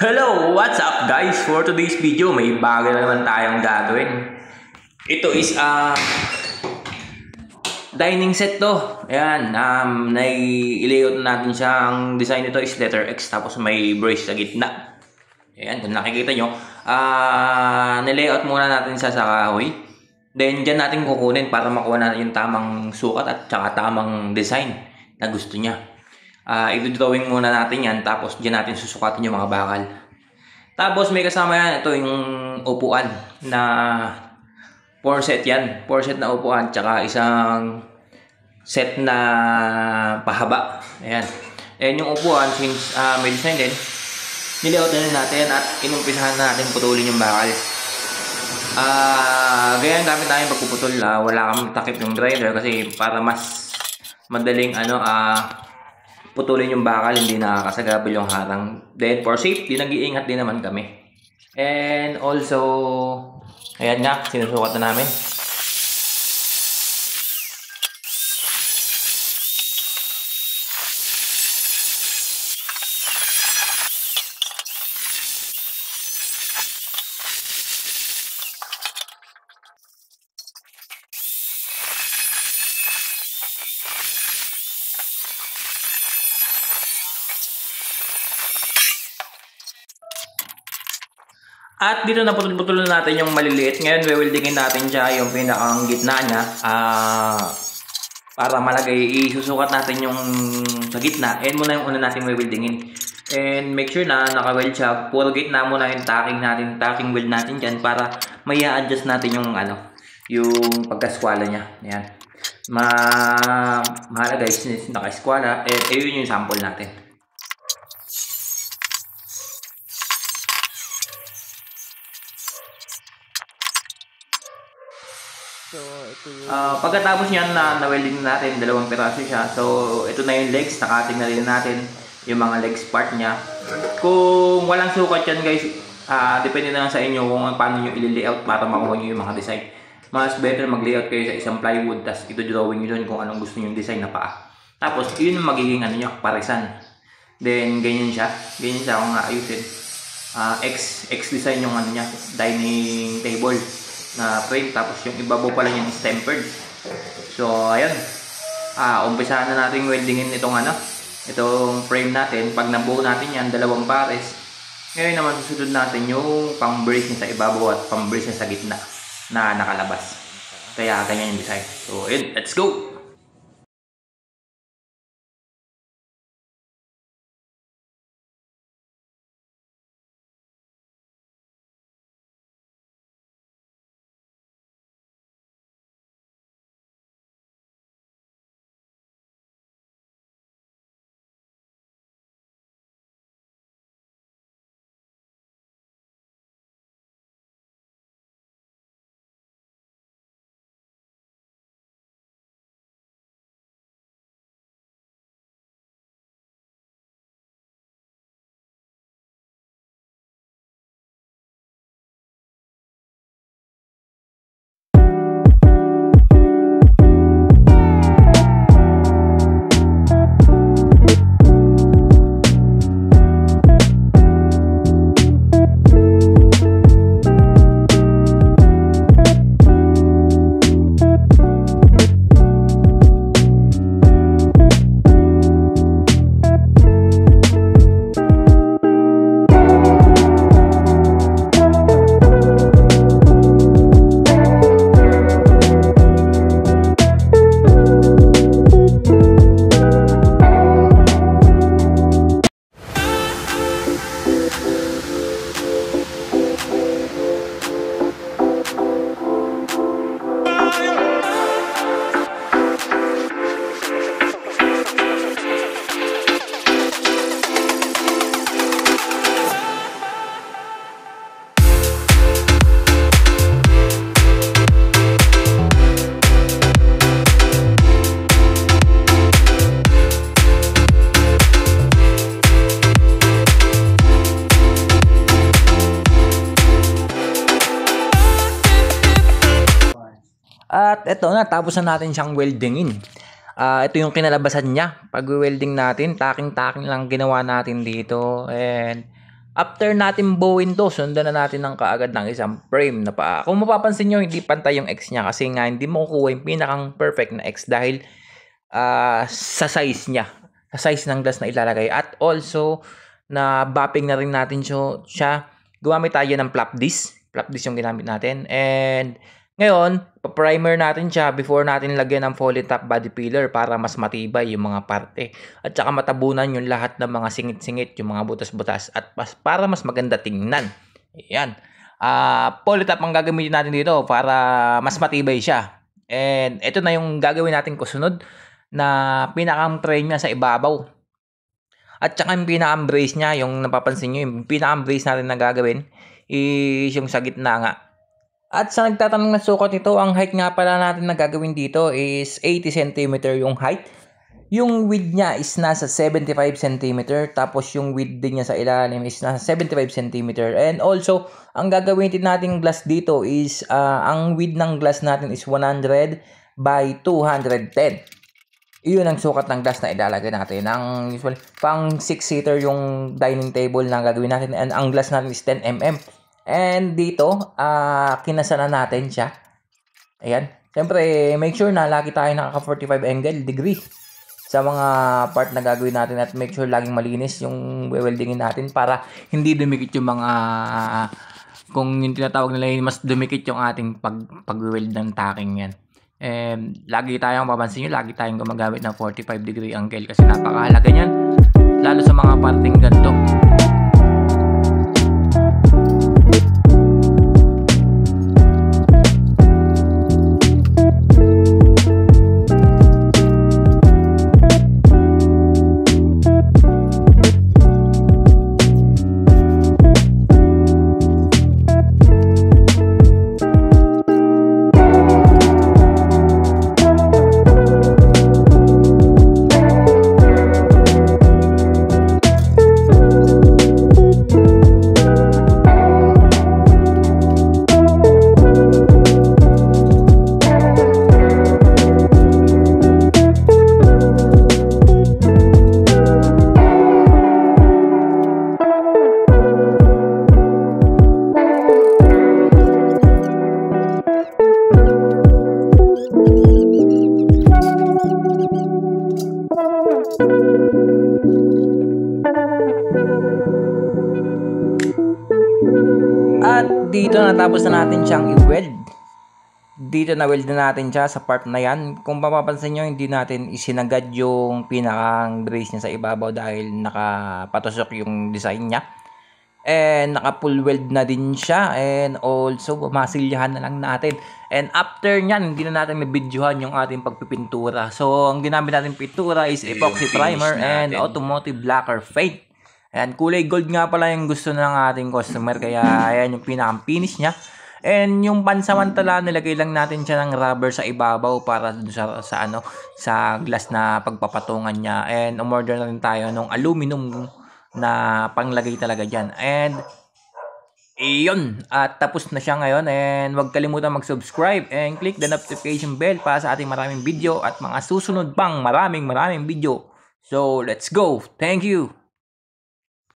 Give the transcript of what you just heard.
Hello! What's up guys? For today's video, may bago na naman tayong gagawin. Ito is dining set to. Ayan, nai-layout natin siya. Ang design nito is letter X tapos may brace sa gitna. Ayan, kung nakikita nyo. Nilayout muna natin siya sa kahoy. Then, dyan natin kukunin para makuha natin yung tamang sukat at saka tamang design na gusto niya. I-drawing muna natin yan, tapos dyan natin susukatin yung mga bakal. Tapos may kasama yan, ito yung upuan na 4 set yan. 4 set na upuan, tsaka isang set na pahaba. Ayan. And yung upuan, since may design din, nilayout na natin at inumpisahan na natin putulin yung bakal. Ganyan gamit namin pagpuputol. Wala kami takip yung driver kasi para mas madaling putulin yung bakal, hindi nakakasagabal yung harang. Then for safety, nag-iingat din naman kami. And also, ayan nga, sinusukat na namin. At dito na putol-putol na natin yung maliliit. Ngayon, weweldingin natin siya yung pinakang gitna niya. Para malagay, isusukat natin yung sa gitna. And muna yung una natin weweldingin. And make sure na naka-weld siya. Puro gitna muna yung tacking natin, tacking weld natin dyan para may adjust natin yung yung pagkaskwala niya. Ayan. Mahalaga guys, naka-skwala. And yun yung sample natin. So, ito yung... pagkatapos niyan na-welding natin, 2 piraso siya. So, ito na yung legs, nakating na rin natin yung mga legs part niya. Kung walang sukat yan guys, depende na lang sa inyo kung paano nyo i-layout para makuha nyo yung mga design. Mas better mag-layout kayo sa isang plywood, tapos ito drawing nyo dun kung anong gusto nyo yung design na paa. Tapos, yun yung magiging nyo, parisan. Then, ganyan siya kung ayusin. X design yung niya, dining table na frame, tapos yung ibabaw pala niyan is tempered. So ayun, umpisahan na natin weldingin itong frame natin. Pag nabuo natin yan, 2 pares, ngayon naman susunod natin yung pang brace niya sa ibabaw at pang brace niya sa gitna na nakalabas. Kaya ganyan yung design. So ayun, let's go! At ito na, tapos na natin siyang weldingin. Ito yung kinalabasan niya. Pag welding natin, taking lang ginawa natin dito. And After natin buuin to, sundan na natin ng kaagad ng isang frame na paa. Kung mapapansin nyo, hindi pantay yung X niya kasi nga hindi mo kukuha yung pinakang perfect na X dahil sa size niya. Sa size ng glass na ilalagay. At also, na bapping na rin natin siya. Gumamit tayo ng flap disc. Flap disc yung ginamit natin. And ngayon, pa-primer natin siya before natin lagyan ng fully top body filler para mas matibay yung mga parte. At saka matabunan yung lahat ng mga singit-singit, yung mga butas-butas. At para mas maganda tingnan. Ayan. Fully top ang gagamitin natin dito para mas matibay siya. And ito na yung gagawin natin kusunod na pinakang tray niya sa ibabaw. At saka yung pinakang brace niya, yung napapansin nyo, yung pinakang brace natin na gagawin is yung sa gitna nga. At sa nagtatanong ng sukat nito, ang height nga pala natin na gagawin dito is 80 cm yung height. Yung width niya is nasa 75 cm. Tapos yung width din niya sa ilalim is nasa 75 cm. And also, ang gagawin din natin glass dito is, ang width ng glass natin is 100 by 210. Iyon ang sukat ng glass na ilalagay natin. Ang usually, pang 6-seater yung dining table na gagawin natin. And ang glass natin is 10 mm. And dito, kinasana natin siya. Ayan. Siyempre, make sure na lagi tayo naka 45 angle degree sa mga part na gagawin natin at make sure laging malinis yung weldingin natin para hindi dumikit yung mga kung yung tinatawag nila mas dumikit yung ating pag-weld ng tacking yan. Lagi tayong mapapansin nyo, lagi tayong gumagamit ng 45 degree angle kasi napakahalaga yan lalo sa mga parting ganito. At dito natapos na natin siyang i-weld. Dito na weld na natin siya sa part na yan. Kung mapapansin nyo, hindi natin isinagad yung pinakang brace niya sa ibabaw dahil nakapatusok yung design niya. And naka full weld na din siya. And also masilyahan na lang natin. And after nyan, hindi na natin nabidyohan yung ating pagpipintura. So ang ginamit natin pintura is epoxy primer and automotive lacquer paint. And kulay gold nga pala yung gusto ng ating customer. Kaya ayan yung pinakang finish niya. And yung pansamantala, nilagay lang natin siya ng rubber sa ibabaw para sa glass na pagpapatungan niya. And umorder na rin tayo ng aluminum na panglagay talaga dyan. And iyon, at tapos na siya ngayon. And huwag kalimutan mag-subscribe and click the notification bell para sa ating maraming video at mga susunod pang maraming video. So let's go. Thank you.